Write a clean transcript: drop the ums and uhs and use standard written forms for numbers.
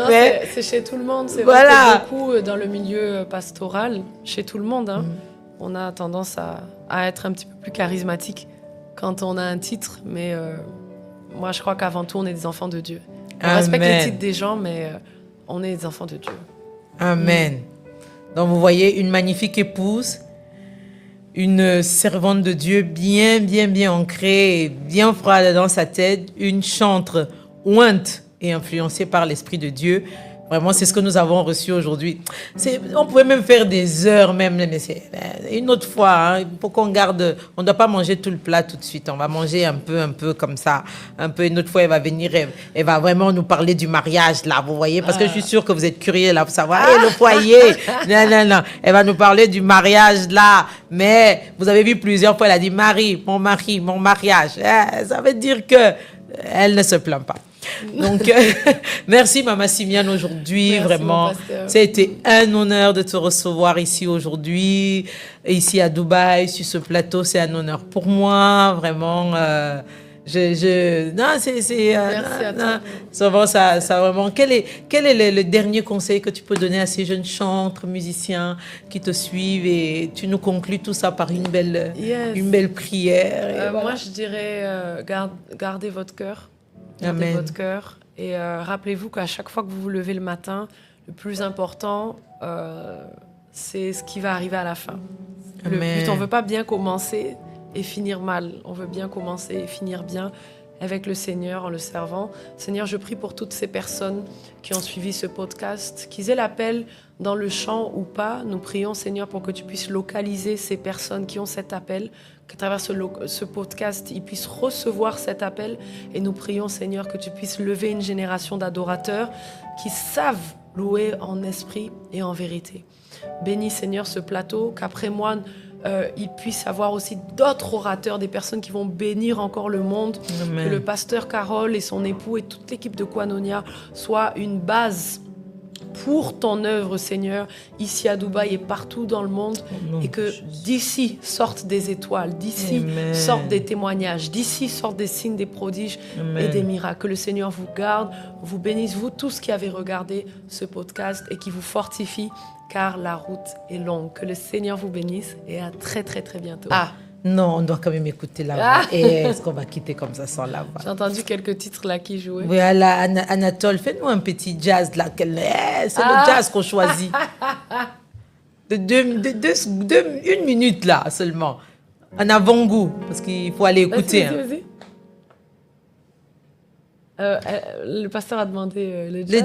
Non, Mais c'est chez tout le monde. C'est voilà. vrai que beaucoup dans le milieu pastoral, chez tout le monde, hein, on a tendance à être un petit peu plus charismatique quand on a un titre. Mais moi, je crois qu'avant tout, on est des enfants de Dieu. On respecte les titres des gens, mais on est des enfants de Dieu. Amen. Donc, vous voyez, une magnifique épouse, une servante de Dieu bien, bien, bien ancrée, bien froide dans sa tête, une chantre ointe et influencée par l'Esprit de Dieu. Vraiment, c'est ce que nous avons reçu aujourd'hui. On pouvait même faire des heures même, mais c'est une autre fois. Hein, il faut qu'on garde. On ne doit pas manger tout le plat tout de suite. On va manger un peu comme ça. Un peu. Une autre fois, elle va venir. Elle va vraiment nous parler du mariage là. Vous voyez, parce que je suis sûre que vous êtes curieux là pour savoir. Et le foyer. Non. Elle va nous parler du mariage là. Mais vous avez vu plusieurs fois, elle a dit mari, mon mariage. Ça veut dire que elle ne se plaint pas. Donc, merci Maman Simiane aujourd'hui, Merci, vraiment. Ça a été un honneur de te recevoir ici aujourd'hui, ici à Dubaï, sur ce plateau. C'est un honneur pour moi, vraiment. Non, c'est Merci à toi. ça vraiment. Quel est le dernier conseil que tu peux donner à ces jeunes chantres, musiciens qui te suivent, et tu nous conclus tout ça par une belle prière. Voilà. Moi, je dirais gardez votre cœur. Gardez votre cœur et rappelez-vous qu'à chaque fois que vous vous levez le matin, le plus important, c'est ce qui va arriver à la fin. Le but, on ne veut pas bien commencer et finir mal. On veut bien commencer et finir bien avec le Seigneur en le servant. Seigneur, je prie pour toutes ces personnes qui ont suivi ce podcast, qu'ils aient l'appel dans le chant ou pas. Nous prions, Seigneur, pour que tu puisses localiser ces personnes qui ont cet appel, qu'à travers ce podcast, ils puissent recevoir cet appel. Et nous prions, Seigneur, que tu puisses lever une génération d'adorateurs qui savent louer en esprit et en vérité. Bénis, Seigneur, ce plateau, qu'après moi, il puisse y avoir aussi d'autres orateurs, des personnes qui vont bénir encore le monde. Amen. Que le pasteur Carole et son époux et toute l'équipe de Koinonia soient une base pour ton œuvre, Seigneur, ici à Dubaï et partout dans le monde. Et que d'ici sortent des étoiles, d'ici sortent des témoignages, d'ici sortent des signes, des prodiges et des miracles. Que le Seigneur vous garde, vous bénisse, vous tous qui avez regardé ce podcast, et qui vous fortifie, car la route est longue. Que le Seigneur vous bénisse et à très, très, très bientôt. Non, on doit quand même écouter la voix. Et est-ce qu'on va quitter comme ça sans la voix? J'ai entendu quelques titres là qui jouaient. Oui, Anatole, fais-nous un petit jazz là. C'est le jazz qu'on choisit. Une minute là seulement. En avant-goût, parce qu'il faut aller écouter. Vas-y. Le pasteur a demandé le jazz.